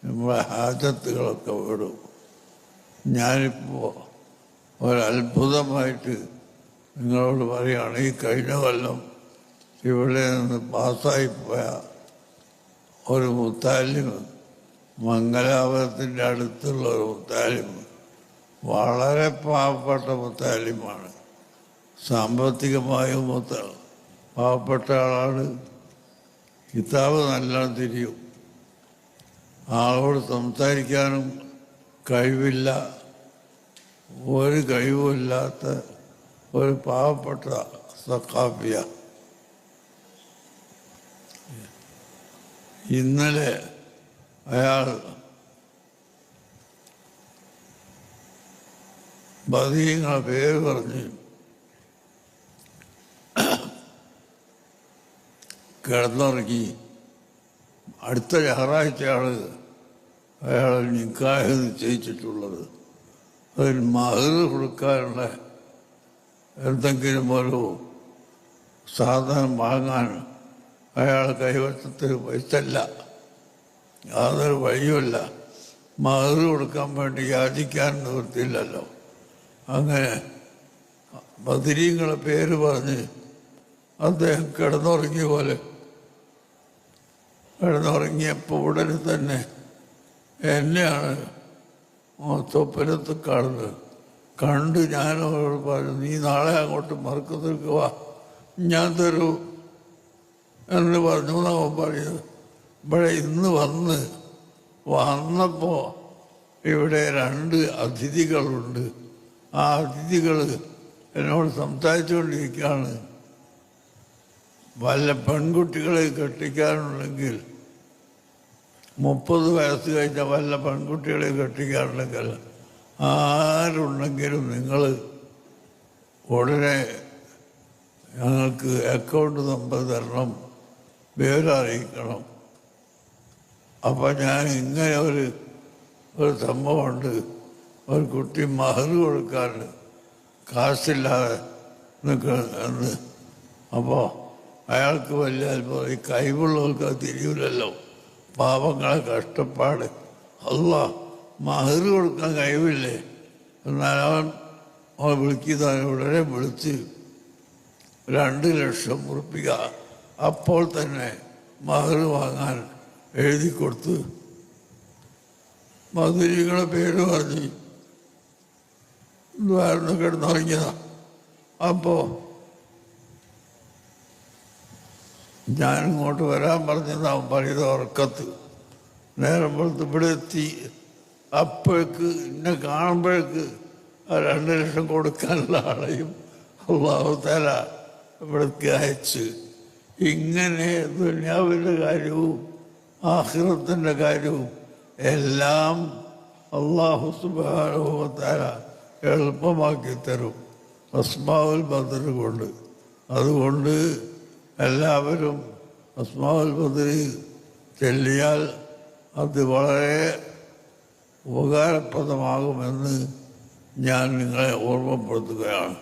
നമ്മളെ ഹാജത്തുകളൊക്കെ വിടും. ഞാനിപ്പോൾ ഒരത്ഭുതമായിട്ട് നിങ്ങളോട് പറയുകയാണ്, ഈ കഴിഞ്ഞ കൊല്ലം ഇവിടെ നിന്ന് പാസ്സായിപ്പോയ ഒരു മുത്താലിം, മംഗലാപുരത്തിൻ്റെ അടുത്തുള്ള ഒരു മുത്താലിം, വളരെ പാവപ്പെട്ട മുത്താലിമാണ്. സാമ്പത്തികമായും പാവപ്പെട്ട ആളാണ്. കിതാബ് നല്ലോണം തിരിയും. ആളോട് സംസാരിക്കാനും കഴിവില്ല. ഒരു കഴിവുമില്ലാത്ത ഒരു പാവപ്പെട്ട സഖാഫിയ. ഇന്നലെ അയാൾ ബദീങ്ങളുടെ പേര് പറഞ്ഞ് കിടന്നുറങ്ങി. അടുത്ത ഞായറാഴ്ചയാണ് അയാൾ നിക്കാഹ് നിശ്ചയിച്ചിട്ടുള്ളത്. അതിൽ മഹർ കൊടുക്കാനുള്ള എന്തെങ്കിലും ഒരു സാധനം വാങ്ങാൻ അയാൾ കൈവശത്തിൽ പൈസ ഇല്ല. യാതൊരു വഴിയുമില്ല. മഹർ കൊടുക്കാൻ വേണ്ടി യാചിക്കാൻ നിവൃത്തിയില്ലല്ലോ. അങ്ങനെ ബദരീങ്ങളെ പേര് പറഞ്ഞ് അദ്ദേഹം കിടന്നുറങ്ങിയ പോലെ കിടന്നുറങ്ങിയപ്പോൾ ഉടനെ തന്നെ എന്നെയാണ് സ്വപ്നത്ത് കാണുന്നത്. കണ്ട് ഞാനവരോട് പറഞ്ഞു, നീ നാളെ അങ്ങോട്ട് മർക്കത്തിലേക്ക് വാ, ഞാൻ തരൂ എന്ന് പറഞ്ഞു അവൻ പറയുന്നത്. ഇവിടെ ഇന്ന് വന്നപ്പോൾ ഇവിടെ 2 അതിഥികളുണ്ട്. ആ അതിഥികൾ എന്നോട് സംസാരിച്ചുകൊണ്ടിരിക്കുകയാണ്. വല്ല പെൺകുട്ടികളെ കെട്ടിക്കാനുണ്ടെങ്കിൽ 30 വയസ്സ് കഴിഞ്ഞ വല്ല പെൺകുട്ടികളെ കെട്ടിക്കാനുണ്ടെങ്കിൽ ആരുണ്ടെങ്കിലും നിങ്ങൾ ഉടനെ ഞങ്ങൾക്ക് അക്കൗണ്ട് നമ്പർ തരണം, വിവരം അറിയിക്കണം. അപ്പം ഞാൻ ഇങ്ങനെ ഒരു സംഭവമുണ്ട്, ഒരു കുട്ടി മഹർ കൊടുക്കാൻ കാശില്ലാതെ എന്ന്. അപ്പോൾ അയാൾക്ക് വലിയ അത്ഭുതം, ഈ കഴിവുള്ളവർക്ക് അത് തിരിയില്ലല്ലോ, പാവങ്ങളെ കഷ്ടപ്പാട്. അല്ലാ, മഹർ കൊടുക്കാൻ കഴിവില്ലേ? എന്നാൽ അവൻ വിളിക്കുന്നവനെ ഉടനെ വിളിച്ച് 2 ലക്ഷം ഉറുപ്പിക അപ്പോൾ തന്നെ മഹർ വാങ്ങാൻ എഴുതി കൊടുത്ത് മധുരികളെ പേര് പറഞ്ഞ് ദ്വാരം കിടന്നുറങ്ങിയതാ. അപ്പോൾ ഞാനിങ്ങോട്ട് വരാൻ പറഞ്ഞതാവും പറയുന്നത് ഉറക്കത്ത്. നേരം വെളുത്ത് ഇവിടെ എത്തി. അപ്പോഴേക്ക് എന്നെ കാണുമ്പോഴേക്ക് ആ 2 ലക്ഷം കൊടുക്കാനുള്ള ആളെയും അല്ലാഹു തആല ഇവിടേക്ക് അയച്ച്. ഇങ്ങനെ ദുനിയാവിൻ്റെ കാര്യവും ആഖിറത്തിൻ്റെ കാര്യവും എല്ലാം അല്ലാഹു സുബ്ഹാനഹു വ തആല എളുപ്പമാക്കി തരും അസ്മാഉൽ ബദർ കൊണ്ട്. അതുകൊണ്ട് എല്ലാവരും അസ്മാഉൽ ബദർ ചൊല്ലിയാൽ അത് വളരെ ഉപകാരപ്രദമാകുമെന്ന് ഞാൻ നിങ്ങളെ ഓർമ്മപ്പെടുത്തുകയാണ്.